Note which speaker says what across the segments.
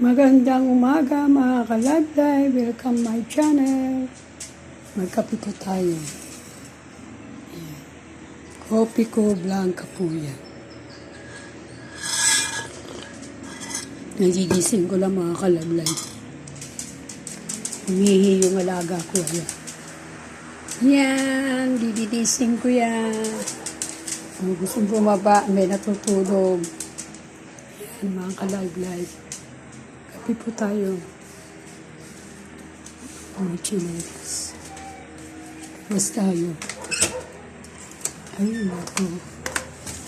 Speaker 1: Magandang umaga mga ka-live. Welcome my channel. Magkape po tayo. Ayan. Kopi ko blanca po yan. Nagigising ko lang mga ka-live. Humihi yung alaga ko. Ayan. Yan. Gigigising ko yan. Kung gustong bumaba, may natutulog. Ayan mga ka-live. Kape po tayo. Mga chinelas. Mas tayo. Ayun ako.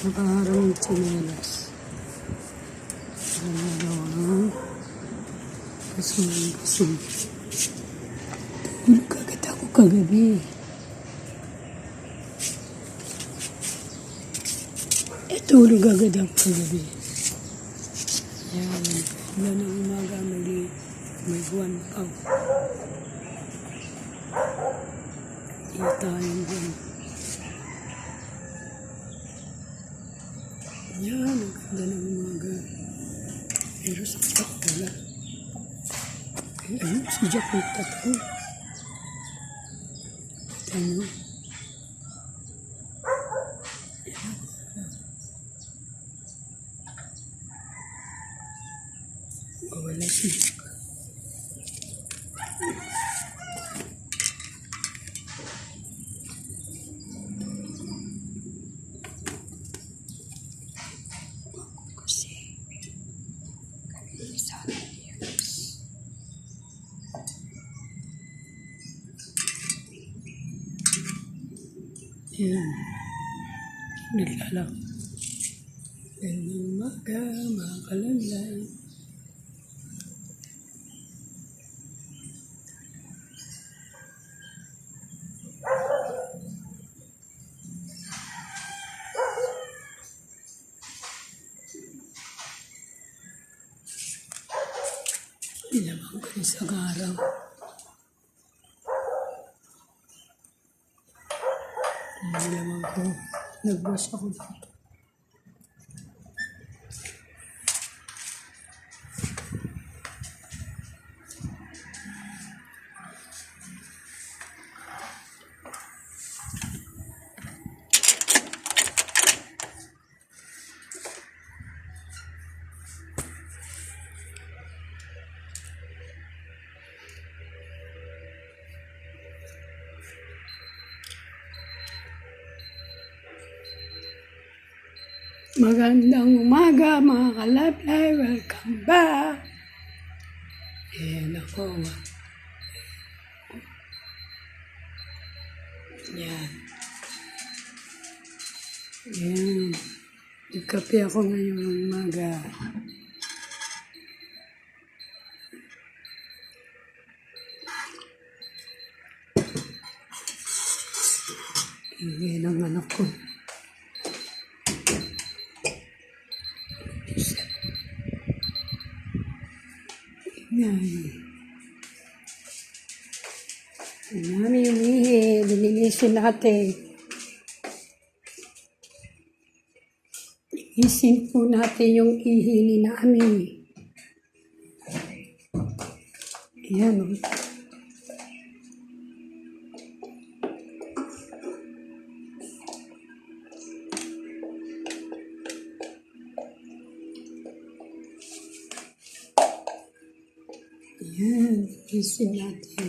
Speaker 1: Nakaharap yung chinelas. Ayan. Kasing. Tulog agad ako kagabi. Tulog agad ako kagabi. Ayan. Wala na umaga, may buwan pa. Kita yung buwan. Ayan, ang ganda ng umaga. Pero sa Jack wala. Ayun, si Jack may tatlo. Kita nyo. Wala si Jack. Ayan. Naglalak. Gandang umaga, mga kalamlay. Nilamang ko rin sa araw. Nilamang ko. Nag-brush ako dito. Magandang umaga mga ka-live. Welcome back. Ayan ako. Ayan. Ayan. Nagkape ako ngayong umaga. Ayan ang anak ko. Yan. Mami, umihi. Lilinisin natin. Lilinisin po natin yung ihi ni Nami. Yan. Yan, lilinisin natin.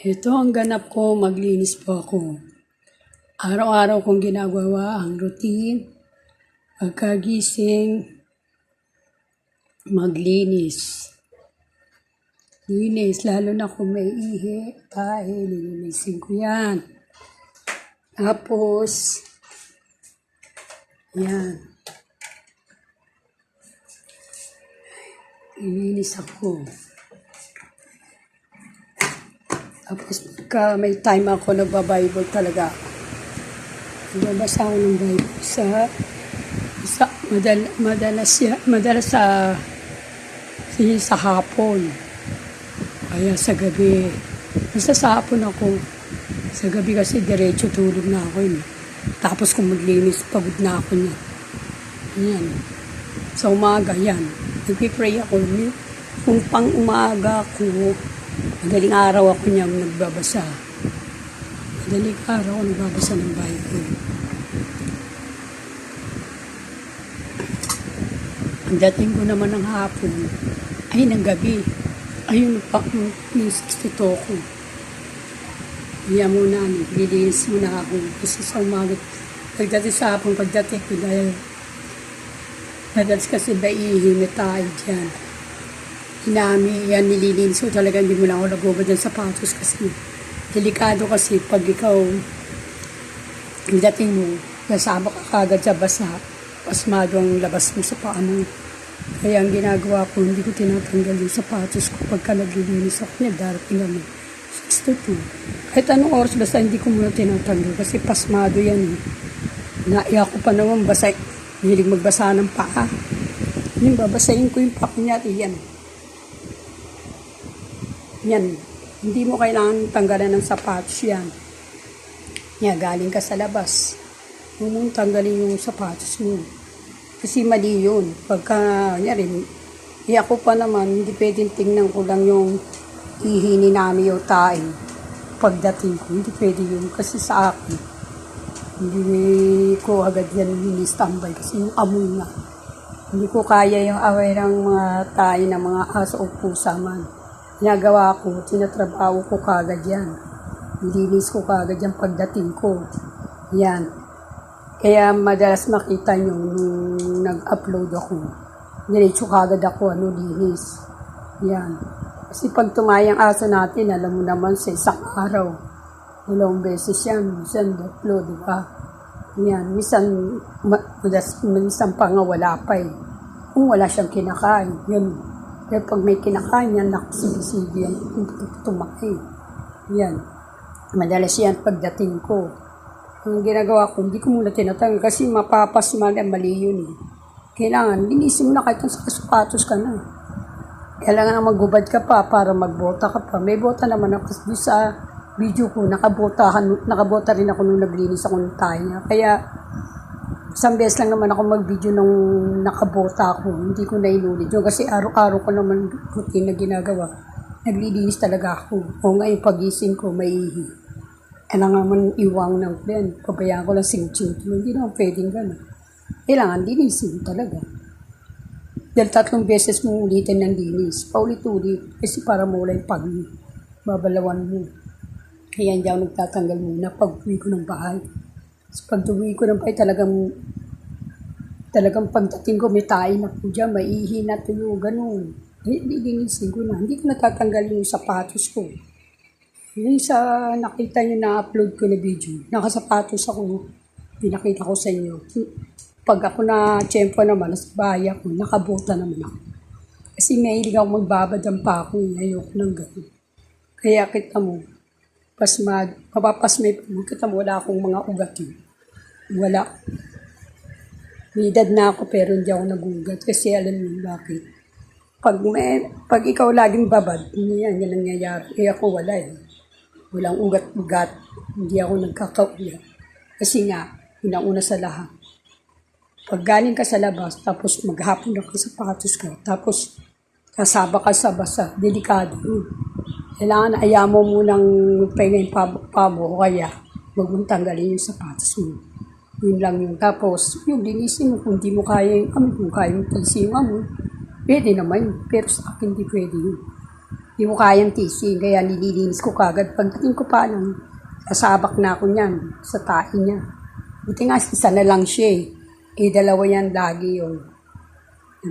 Speaker 1: Ito ang ganap ko, maglinis po ako. Araw-araw kong ginagawa ang routine. Pagkagising, maglinis. Linis, lalo na kung may ihi, tahi, lilinisin ko yan. Tapos, yan. Lilinis ako. Tapos pagka may time ako, nagba-Bible talaga. Nagbabasa ako ng Bible madalas sa hapon. Kaya sa gabi. Basta sa hapon ako. Sa gabi kasi diretso tulog na ako yun. Tapos kung maglinis, pagod na ako niya. Yan. Sa umaga, yan. Nagpipray ako. Kung pang umaga ako, madaling araw ako niyang nagbabasa. Madaling araw ako nagbabasa ng Bible. Ang dating ko naman ng hapon, ay ng gabi. Ayun pa, yung 62 ko. Iya muna, naglilinis muna ako. Kasi sa umaga, pagdating sa hapon, pagdating ko dahil madalas kasi naiihimit tayo dyan. Hinami, yan nililinis ko talaga, hindi mo lang ako nagubad ng sapatos kasi delikado kasi pag ikaw dating mo, nasama ka kagad sa basa, pasmado ang labas mo sa paa mo. Kaya ang ginagawa ko, hindi ko tinatanggal yung sapatos ko pagka naglilinis ako niya, darating naman 62. Kahit anong oras, basta hindi ko muna tinatanggal kasi pasmado yan eh. Naiyak ko pa naman, basa, hilig magbasa ng paa. Yung babasahin ko yung paa niya, yan. Yan. Hindi mo kailangan tanggalan ng sapatos yan. Yan, galing ka sa labas. Huwag mong tanggalin yung sapatos mo. Kasi mali yun. Pagka, yan, ako pa naman, hindi pwedeng tingnan ko lang yung ihini namin yung tayo. Pagdating ko, hindi pwede yun. Kasi sa akin, Hindi ko agad yan ini-standby kasi yung amoy nga. Hindi ko kaya yung amoy ng mga tayo ng mga aso o pusa man. Ginagawa ko, tinatrabaho ko kagad yan. Nilinis ko kagad yan pagdating ko. Yan. Kaya madalas makita nyo nung nag-upload ako. Diretso kagad ako, linis. Yan. Kasi pag tumayang aso natin, alam mo naman sa isang araw, dalawang beses yan, minsan upload, di ba? Yan, minsan pa nga wala pa eh. Kung wala siyang kinakain, yan. Pero pag may kinakain yan, nakasigi-sige yan, tumakay. Yan. Madalas yan pagdating ko. Ang ginagawa ko, hindi ko muna tinatanggal kasi mapapasmal ang mali yun eh. Kailangan, linisin mo na kahit sa sapatos ka na. Kailangan na magbubad ka pa para magbota ka pa. May bota naman ako kasi sa video ko, nakabota rin ako nung naglinis ako ng tayo. Kaya, isang beses lang naman ako mag-video nung nakabota ako. Hindi ko na inulit yun kasi araw-araw ko naman routine na ginagawa. Naglilinis talaga ako. O ngayon pagising ko, may ihi. Kailangan naman iwang ng plan. Pabayaan ko lang sing-ching. Hindi naman pwedeng gano'n. Kailangan linisin talaga. Dahil 3 beses mo ulitin ng linis. Paulit-ulit. Kasi para mawala yung babalawan mo. Kaya hindi ako nagtatanggal muna pag-uwi ko ng bahay. So, pag-uwi ko ng bahay, talagang pagdating ko, may tayo na po dyan, may ihi na tuyo, gano'n. Lilinisin ko na. Hindi ko natatanggal yung sapatos ko. Yung sa nakita nyo na-upload ko na video, nakasapatos ako, pinakita ko sa inyo. Pag ako na tiyempo naman, nasa bahay ako, nakabota naman ako. Kasi mahilig ako magbabadang pa ako, ayoko ng gano'n. Kaya kita mo, mapapasmay mo, kita mo, wala akong mga ugat yun. Wala. May edad na ako pero hindi ako nagugat kasi alam mo bakit. Pag ikaw laging babad, yan ang nangyayari. Kaya ako wala eh. Walang ugat-ugat. Hindi ako nagkakaulat. Kasi nga, una sa lahat. Pag galing ka sa labas, tapos maghapon na ka sapatos ka, tapos kasaba ka sa basa, delikado yun. Kailangan ayaw mo munang pahinga yung pabo, kaya huwag mong tanggalin yung sapatos mo. Yun lang yun. Tapos, yung linisin mo, kung di mo kaya yung amoy, kung kaya yung tisi yung amoy, pwede naman yun. Pero sa akin, di pwede yun. Di mo kayang tisi, kaya nililinis ko kagad. Pagdating ko pa lang, sasabak na ako niyan, sa tae niya. Buti nga, isa na lang siya eh. 2 yan lagi yun.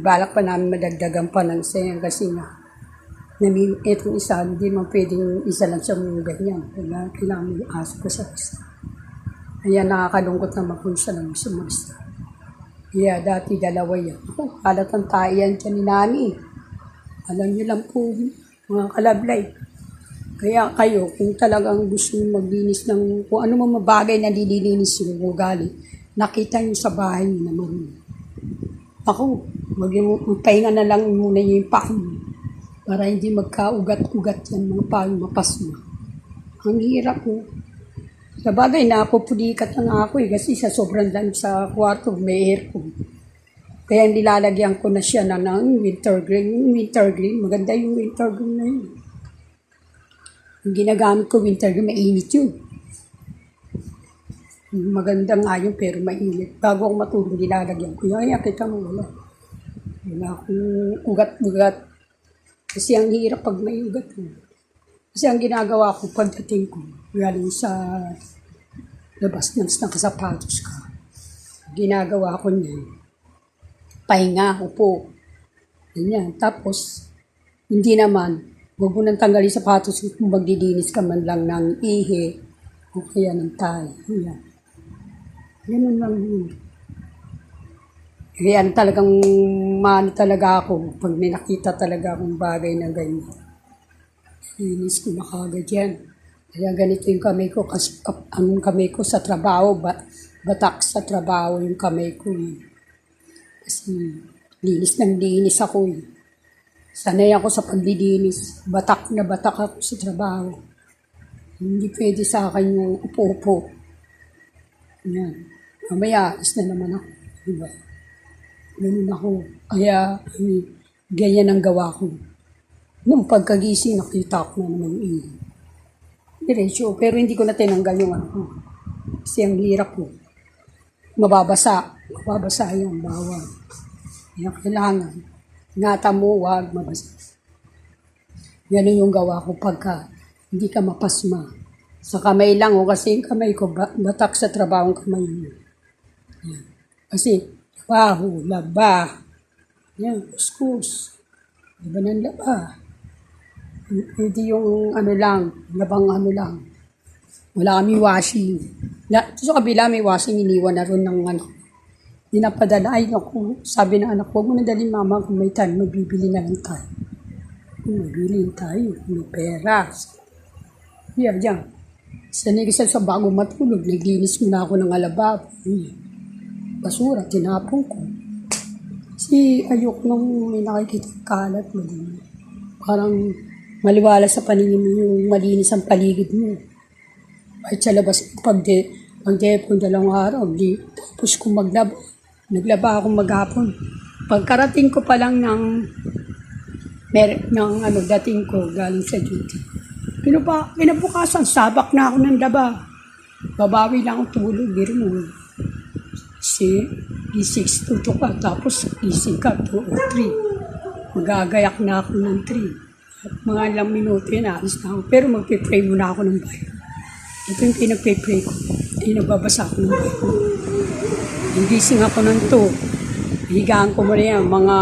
Speaker 1: Balak pa namin madagdagan pa ng sayang kasi nga, itong isa, hindi man pwedeng isa lang siya mong ganyan. Kailangan mo yung aso ko sa isa. Kaya nakakalungkot naman kung siya lang sumasta. Kaya dati 2 yan. Ako, kalat ang tayan dyan ni Nani. Alam niyo lang po, mga kalablay. Kaya kayo, kung talagang gusto nyo maglinis ng kung ano mga bagay na nililinis yung ugali, nakita nyo sa bahay nyo naman. Ako, pahinga na lang muna yung pain. Para hindi magkaugat-ugat yan, mga pain mapasma. Ang hirap po. Sa bagay, napupulikat na ako kasi sa sobrang lang sa kwarto, may aircon. Kaya nilalagyan ko na siya ng winter green. Yung winter green, maganda yung winter green na yun. Yung ginagamit ko winter green, mainit yun. Maganda nga yun, pero mainit. Bago ako matulog, nilalagyan ko. Kaya kita mo, wala. Wala akong ugat-ugat. Kasi ang hirap pag may ugat. Kasi ang ginagawa ko pagdating ko, galing sa labas ng nakasapatos ka. Ginagawa ko niya, pahinga, upo. Ganyan. Tapos, hindi naman, huwag mo nang tanggalin sapatos kung maglilinis ka man lang ng ihi o kaya ng tayo. Ganyan. Ganun lang yun. Kaya talagang talaga ako pag may nakita talaga akong bagay na ganyan. Linis ko na kagad yan. Kaya ganito yung kamay ko. Kasi ang kamay ko sa trabaho, batak sa trabaho yung kamay ko. Kasi linis ako. Sanay ako sa paglilinis. Batak na batak ako sa trabaho. Hindi pwede sa akin yung upo-upo. Yan. Mamaya, alis na naman ako. Diba? Ganun ako. Kaya, ganyan ang gawa ko. Nung pagkagising, nakita ko na naman diretso. Pero hindi ko na tinanggal yung ano. Kasi ang hirap po. Mababasa. Mababasa yan, bawal. Kaya kailangan. Ingatan mo, huwag mabasa. Yan yung gawa ko pagka hindi ka mapasma. Sa kamay lang, kasi yung kamay ko, batak sa trabaho ang kamay mo. Yan. Kasi, trabaho, laba. Yan, kuskus. Laba ng laba. Hindi yung ano lang, labang ano lang. Wala kami washing. Sa kabila may washing, iniwan na rin ng ano. Dinapadala, ay naku, sabi ng anak ko, huwag mo na dali mama kung may time, magbibili na lang tayo. Magbibili tayo, may pera. Yan. Sanay sa bago matulog, naglinis muna ako ng alababo. Basura, tinapon ko. Kasi ayok nung may nakikita kalat mo din. Parang maliwala sa paningin mo yung malinis ang paligid mo. Kahit sa labas, pag-depon 2 araw, tapos kung naglaba ako maghapon. Pagkarating ko pa lang ng dating ko galing sa duty. Pinabukasan, sabak na ako ng daba. Babawi lang ang tulog, giro mo. E6 tutok ka, tapos gising ka 2 o 3. Magagayak na ako ng 3. At mga ilang minuto yun, alis na ako. Pero magpipray muna ako ng Bible. Ito yung pinagpipray ko. Nagbabasa ako ng Bible. Nagising ako ng 2. Higaan ko muna yan, mga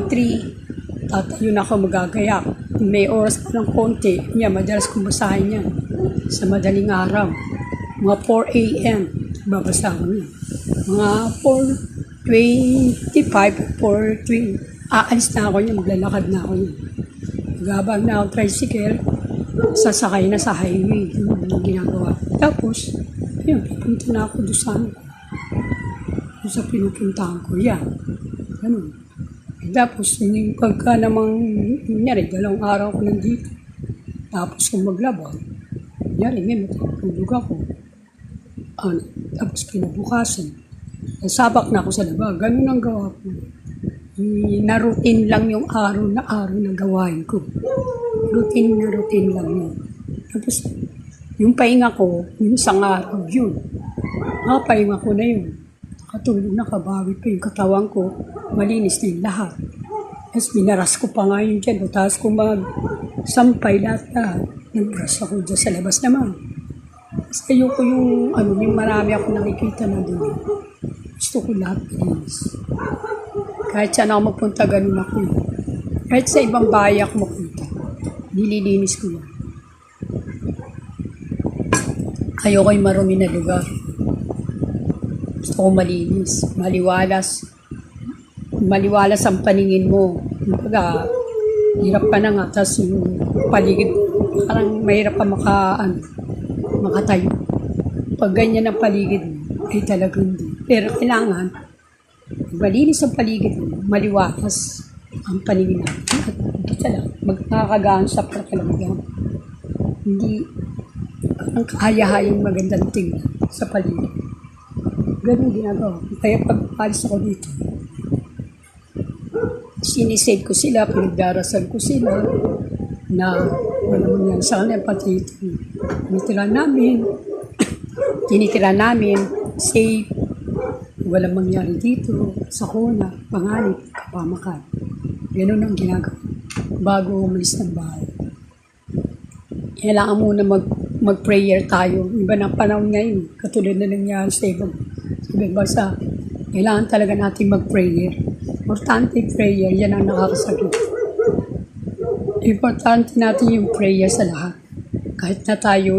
Speaker 1: 3. Tatayo na ako magagayak. May oras pa ng konti. Yan, madalas kong basahin yan. Sa madaling araw. Mga 4 a.m. babasa ko yan. Mga 4:25, 4:3. Aalis na ako niya, maglalakad na ako niya. Magabag na ako tricycle, sasakay na sa highway. Yun ang ginagawa. Tapos, yun, pupunta na ako doon sa sa pinupuntahan ko. Yan. Ganun. Tapos, yung pagka namang, nangyari, 2 araw ko nandito. Tapos, kung maglaba, nangyari, ngayon, matulog ako. Tapos, kinabukasan. Sabak na ako sa laba. Ganun ang gawa ko. Na-routine lang yung araw na gawain ko. Routine lang yun. Tapos, yung pahinga ko, yung isang araw, yun. Pahinga ko na yun. Katulog na, kabawi pa yung katawan ko. Malinis na yung lahat. Tapos, binaras ko pa nga yun dyan. Tapos, kung mag-sampay lahat. Nag-brush ako dyan sa labas naman. Tapos, ayoko yung marami ako nakikita na doon. Gusto ko lahat malinis. Kahit saan ako magpunta, ganun ako. Kahit sa ibang bahay ako magpunta, nililinis ko yan. Ayoko yung marumi na lugar. Gusto ko malinis, maliwalas. Maliwalas ang paningin mo. Kumbaga, hirap ka na nga. Tapos yung paligid, parang mahirap ka makatayo. Pag ganyan ang paligid mo, ay talagang hindi. Pero kailangan, malinis ang paligid mo, maliwalas ang paningin natin. At ito lang, magkakagaan sa pakiramdam. Hindi ang kahaya-hayang magandang tingnan sa paligid. Ganun ginagawa. Kaya pag alis ako dito, sinisave ko sila, pinagdarasal ko sila, na wala mo yan sa kanila, pati ito. Tinitira namin, safe, walang mangyari dito, sa kuna, panganib, kapamakan. Ganun ang ginagawa bago umalis ng bahay. Kailangan muna mag-prayer tayo. Iba ng panahon ngayon, katulad na nangyari sa ibang bansa. Kailangan talaga natin mag-prayer. Importante prayer, yan ang nakakasakit. Importante natin yung prayer sa lahat. Kahit na tayo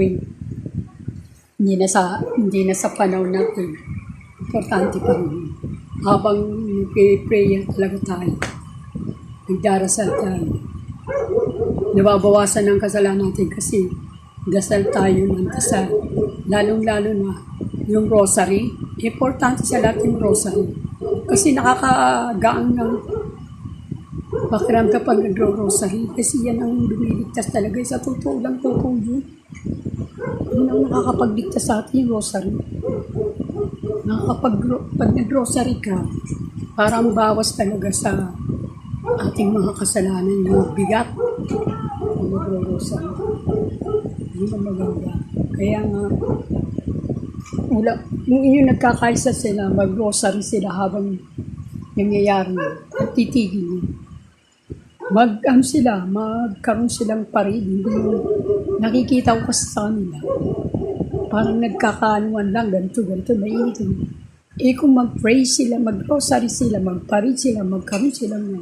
Speaker 1: hindi na sa panahon natin. Importante pa rin. Habang prayer talaga tayo, nagdarasal tayo. Nababawasan ang kasalanan natin kasi dasal tayo ng dasal. Lalong-lalo na yung rosary. Importante sa lahat yung rosary. Kasi nakakagaan ng pakiramdam pag nagro-rosary. Kasi yan ang lumiligtas talaga. Sa totoo lang, totoo yun. Yun ang nakakapagligtas sa atin yung rosary. Pag nag-rosary ka, parang bawas talaga sa ating mga kasalanan yung bigat. Nag-rosary. Hindi na maganda. Kaya nga, Wala, yung nagkakaisa sila, mag-rosary sila habang nangyayari yun. At titigil yun. Magkaroon silang parid. Hindi nakikita ko kasi sa kanila. Parang nagkakaanuan lang, ganito, mainit. Eh kung mag-pray sila, mag-rosary sila, mag-parid sila, magkaroon sila ng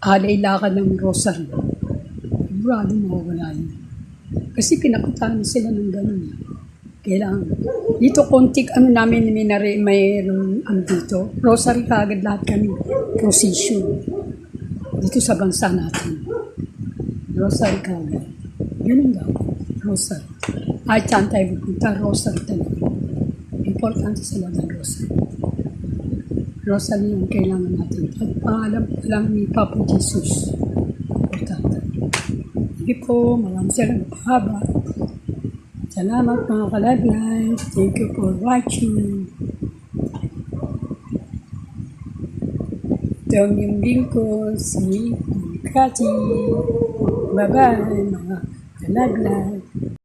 Speaker 1: alay-lakad ng rosary. Sigurado mawawala yun. Kasi pinakutaan sila ng gano'n. Kailangan. Dito kontik namin mayroon dito. Rosary kaagad lahat kami. Procession. Dito sa bansa natin. Rosary kaagad. Ganun daw. Rosary. Ay, saan tayo pupunta? Rosary talaga. Importante sa lahat ng rosary. Rosary yung kailangan natin. At paalam pa lang ni Papa Jesus. Importante. Sige po, maraming salamat pahaba. Salamat mga ka-live. Thank you for watching. Ito ang yung lingkod, si Kati. Bye-bye mga ka-live.